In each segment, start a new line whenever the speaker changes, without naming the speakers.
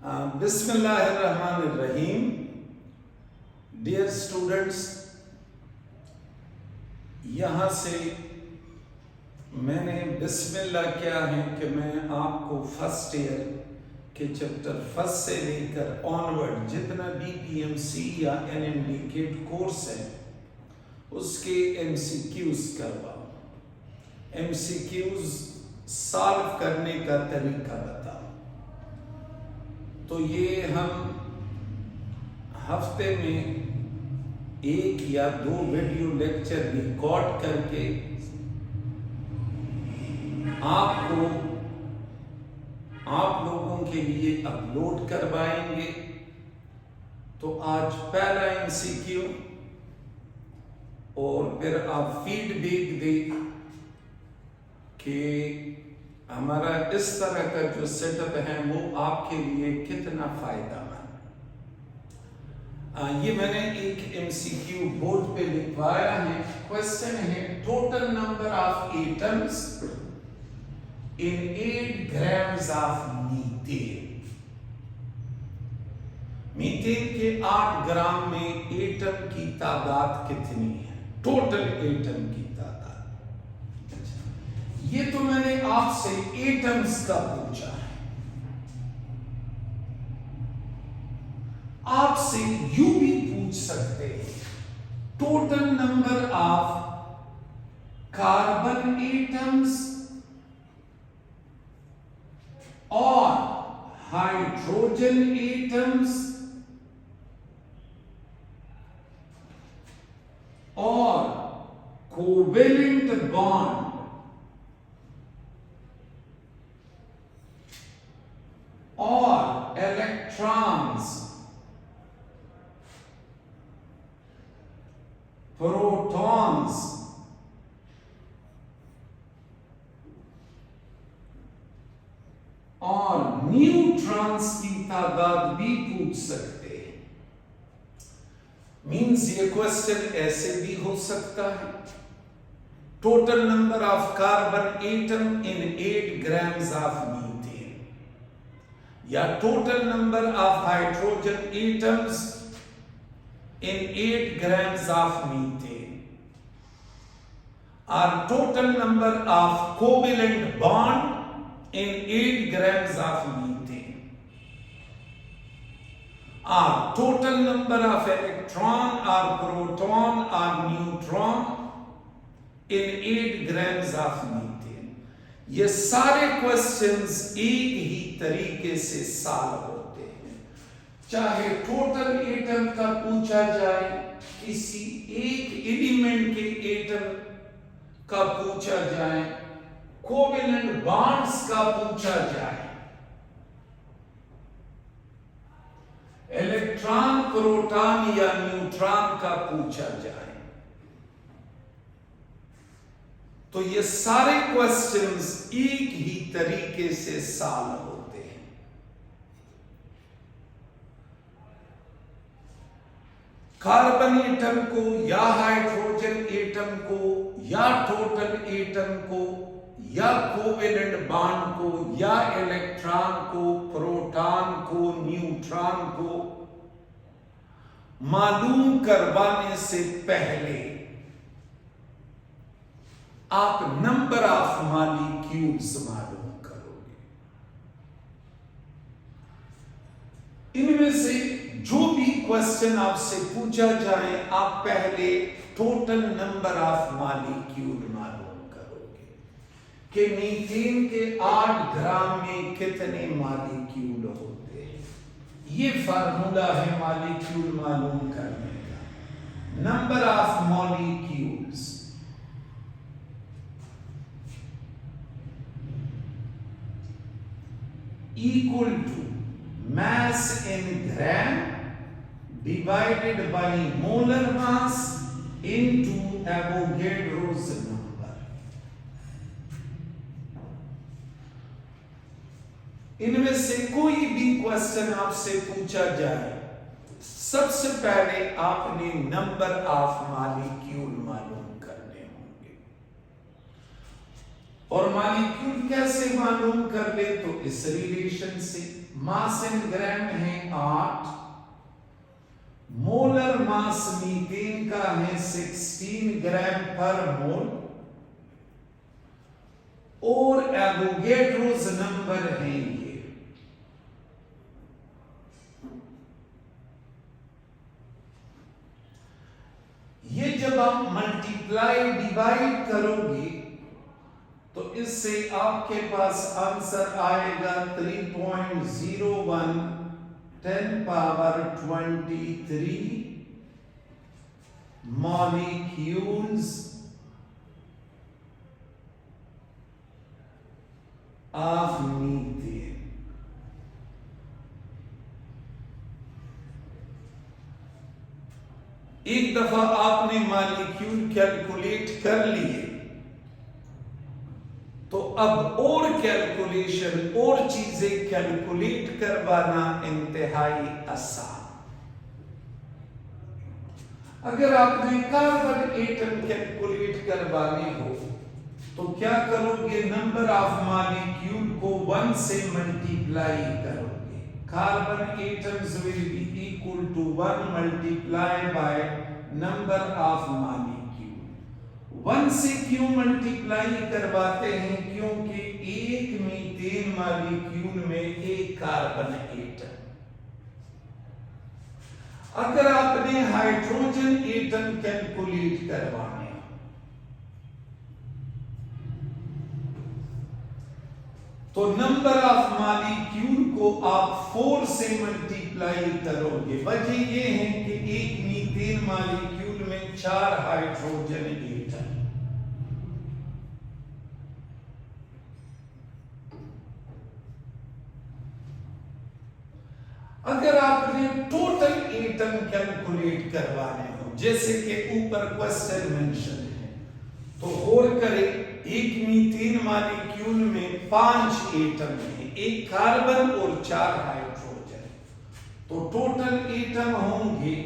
बिस्मिल्लाहिर्रहमानिर्रहीम। Dear students, यहाँ से मैंने बिस्मिल्लाह किया है कि मैं आपको फर्स्ट ईयर के चैप्टर फर्स्ट से लेकर ऑनवर्ड जितना भी पीएमसी या एनएमडी के कोर्स है उसके एमसीक्यूज करवाऊँ, एमसीक्यूज सॉल्व करने का तरीका बताऊँ। तो ये हम हफ्ते में 1 या 2 वीडियो लेक्चर रिकॉर्ड करके आप लोगों के लिए अपलोड करवाएंगे। तो आज पहला एमसीक्यू और फिर आप फीडबैक दें कि हमारा इस तरह का जो सेटअप है वो आपके लिए कितना फायदेमंद। ये मैंने एक एमसीक्यू बोर्ड पे लिखवाया है। क्वेश्चन है, total number of atoms in 8 grams of methane. Methane के 8 ग्राम में एटम की तादाद कितनी है? टोटल एटम की तादाद। ये तो मैंने आपसे एटम्स का पूछा है। आपसे यू भी पूछ सकते हैं, total number of carbon atoms और हाइड्रोजन एटम्स और कोवेलेंट बॉन्ड और इलेक्ट्रॉन्स, प्रोटॉन्स और न्यूट्रॉन्स की तादाद भी पूछ सकते हैं। मीन्स ये क्वेश्चन ऐसे भी हो सकता है, total number of carbon atom in 8 grams of methane, या total number of hydrogen atoms in 8 grams of methane, or total number of covalent bond in 8 grams of methane, or total number of electron or proton or neutron in 8 grams of methane। ये सारे questions एक ही तरीके से solve होते हैं। चाहे total atom का पूछा जाए, किसी एक एलिमेंट के एटम का पूछा जाए, कोवेलेंट बॉन्ड्स का पूछा जाए, इलेक्ट्रॉन, प्रोटॉन या न्यूट्रॉन का पूछा जाए, तो ये सारे क्वेश्चंस एक ही तरीके से सॉल्व होते हैं। कार्बन एटम को या हाइड्रोजन एटम को या टोटल एटम को या कोवेलेंट बॉन्ड को या इलेक्ट्रॉन को, प्रोटॉन को, न्यूट्रॉन को मालूम करवाने से पहले आप नंबर ऑफ मॉलिक्यूल्स मालूम करोगे। इनमें से जो भी क्वेश्चन आपसे पूछा जाए, आप पहले टोटल नंबर ऑफ मॉलिक्यूल मालूम करोगे कि मीथेन के 8 ग्राम में कितने मॉलिक्यूल होते हैं। ये फार्मूला है मॉलिक्यूल मालूम करने का। Number of molecules equal to mass in gram divided by molar mass into Avogadro's number। इनमें से कोई भी क्वेश्चन आपसे पूछा जाए, सबसे पहले आपने नंबर ऑफ मॉलिक्यूल मालूम करने होंगे। और मॉलिक्यूल कैसे मालूम कर ले? तो इस रिलेशन से मास इन ग्राम है 8, मोलर मास मीथेन का है 16 ग्राम पर मोल, और एवोगैड्रोस नंबर है ये जब आप मल्टीप्लाई डिवाइड करोगे तो इससे आपके पास आंसर आएगा 3.01 10 पावर 23 मॉलिक्यूल्स ऑफ मीथेन। एक दफा आपने मॉलिक्यूल कैलकुलेट कर लिए तो अब और कैलकुलेशन और चीजें कैलकुलेट करवाना इंतहाई आसान। अगर आपने कार्बन एटम कैलकुलेट करवाने हो तो क्या करोगे, नंबर ऑफ मॉलिक्यूल को 1 से मल्टीप्लाई करोगे। Carbon atoms will be equal to 1 multiply by number of molecule. 1 से क्यों मल्टीप्लाई करवाते हैं, क्योंकि एक मीथेन मॉलिक्यूल में एक कार्बन एटम। अगर आपने हाइड्रोजन एटम कैलकुलेट करवाने तो नंबर ऑफ मॉलिक्यूल को आप 4 से मल्टीप्लाई करोगे। वजह यह है कि एक मीथेन मॉलिक्यूल में 4 हाइड्रोजन एटम। अगर आपने टोटल एटम कैलकुलेट करवाने हो, जैसे कि ऊपर क्वेश्चन मेंशन है, तो गौर करें, एक मीथेन मॉलिक्यूल में 5 एटम है, एक कार्बन और 4 हाइड्रोजन, तो टोटल एटम होंगे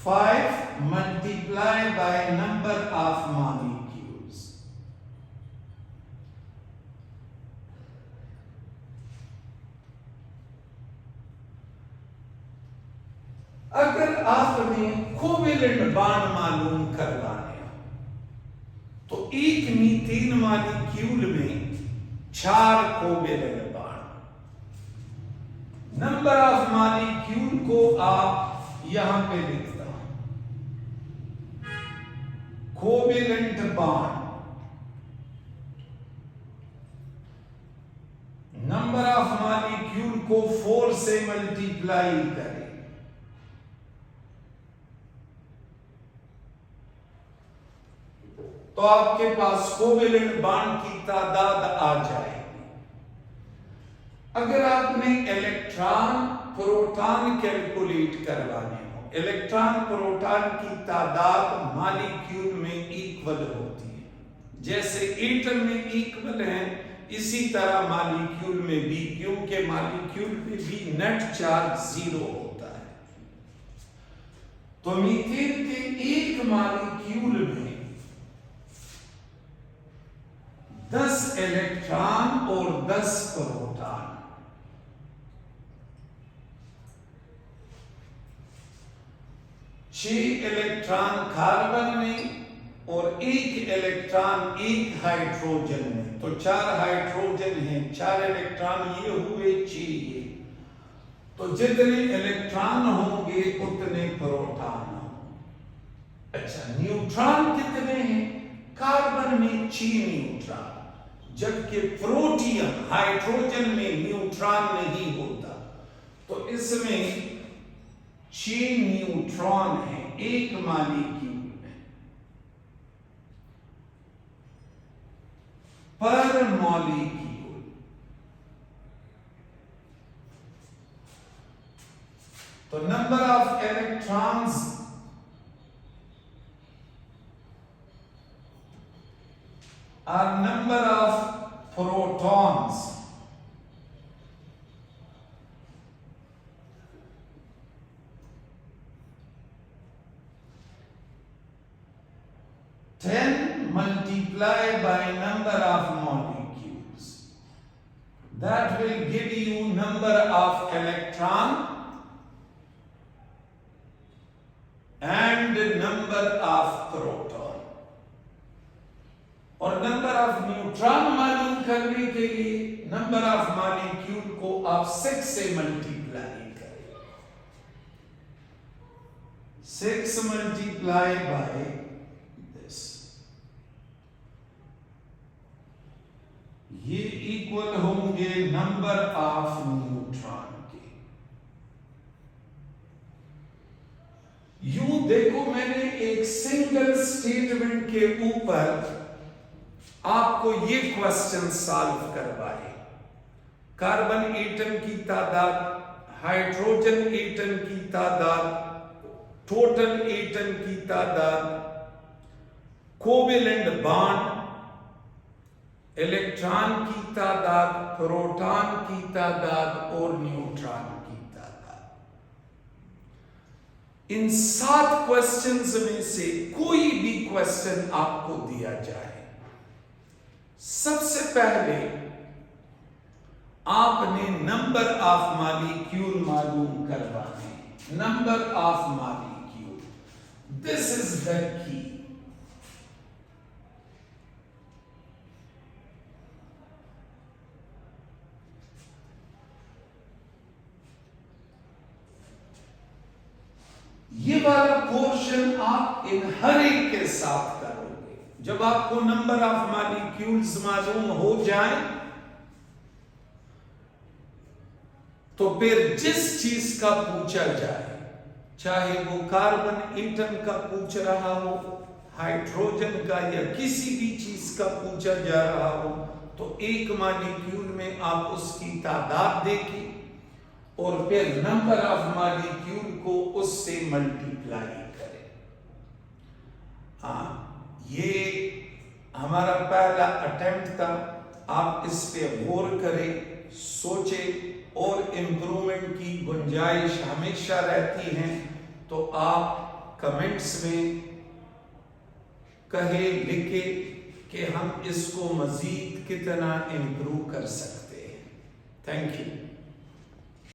5 multiply by number of molecules. अगर आपने कोवेलेंट बॉन्ड मालूम करवाने हो तो एक मीथेन मॉलिक्यूल में 4 covalent bond. Number of molecule को आप यहां पे लिखता हूं, covalent bond number of molecule को 4 से मल्टीप्लाई करें तो आपके पास कोवेलेंट बॉन्ड की तादाद आ जाएगी। अगर आपने इलेक्ट्रॉन प्रोटॉन कैलकुलेट करवाने हो, इलेक्ट्रॉन प्रोटॉन की तादाद मॉलिक्यूल में इक्वल होती है। जैसे एटम में इक्वल है, इसी तरह मॉलिक्यूल में भी, क्योंकि मॉलिक्यूल में भी नेट चार्ज 0 होता है। तो मीथेन के एक मॉलिक्यूल में 10 इलेक्ट्रॉन और 10 प्रोटॉन। छह इलेक्ट्रॉन कार्बन में और 1 इलेक्ट्रॉन एक हाइड्रोजन में, तो 4 हाइड्रोजन हैं, 4 इलेक्ट्रॉन ये हुए, 6 ये। तो जितने इलेक्ट्रॉन होंगे उतने प्रोटॉन होंगे। अच्छा, न्यूट्रॉन कितने हैं? कार्बन में 6 न्यूट्रॉन, जबकि प्रोटियम हाइड्रोजन में न्यूट्रॉन नहीं होता, तो इसमें 6 न्यूट्रॉन है एक मॉलिक्यूल में। पर मॉलिक्यूल तो number of electrons or number of protons (10 × multiply by number of molecules. That will give you number of electron and number of proton. और नंबर ऑफ न्यूट्रॉन मालूम करने के लिए नंबर ऑफ मॉलिक्यूल को आप 6 से मल्टीप्लाई करें. 6 मल्टीप्लाई बाय दिस, ये इक्वल होंगे नंबर ऑफ न्यूट्रॉन के. यूं देखो, मैंने एक सिंगल स्टेटमेंट के ऊपर आपको ये क्वेश्चन सॉल्व करवाए. कार्बन एटम की तादाद, हाइड्रोजन एटम की तादाद, टोटल एटम की तादाद, कोवेलेंट बॉन्ड, इलेक्ट्रॉन की तादाद, प्रोटॉन की तादाद और न्यूट्रॉन की तादाद. इन 7 क्वेश्चंस में से कोई भी क्वेश्चन आपको दिया जाए, सबसे पहले आपने नंबर ऑफ मॉलिक्यूल मालूम करवाने. Number of molecule, this is the key. ये वाला पोर्शन आप इन हर एक के साथ करोगे. जब आपको नंबर ऑफ मॉलिक्यूल्स मालूम हो जाए तो फिर जिस चीज का पूछा जाए, चाहे वो कार्बन एटम का पूछ रहा हो, हाइड्रोजन का या किसी भी चीज का पूछा जा रहा हो, तो एक मॉलिक्यूल में आप उसकी तादाद देखिए और फिर नंबर ऑफ मॉलिक्यूल को उससे मल्टीप्लाई करें. ये हमारा पहला अटेम्प्ट था. आप इस पे गौर करें, सोचें, और इम्प्रूवमेंट की गुंजाइश हमेशा रहती है. तो आप कमेंट्स में कहे, लिखे कि हम इसको मजीद कितना इम्प्रूव कर सकते हैं. Thank you.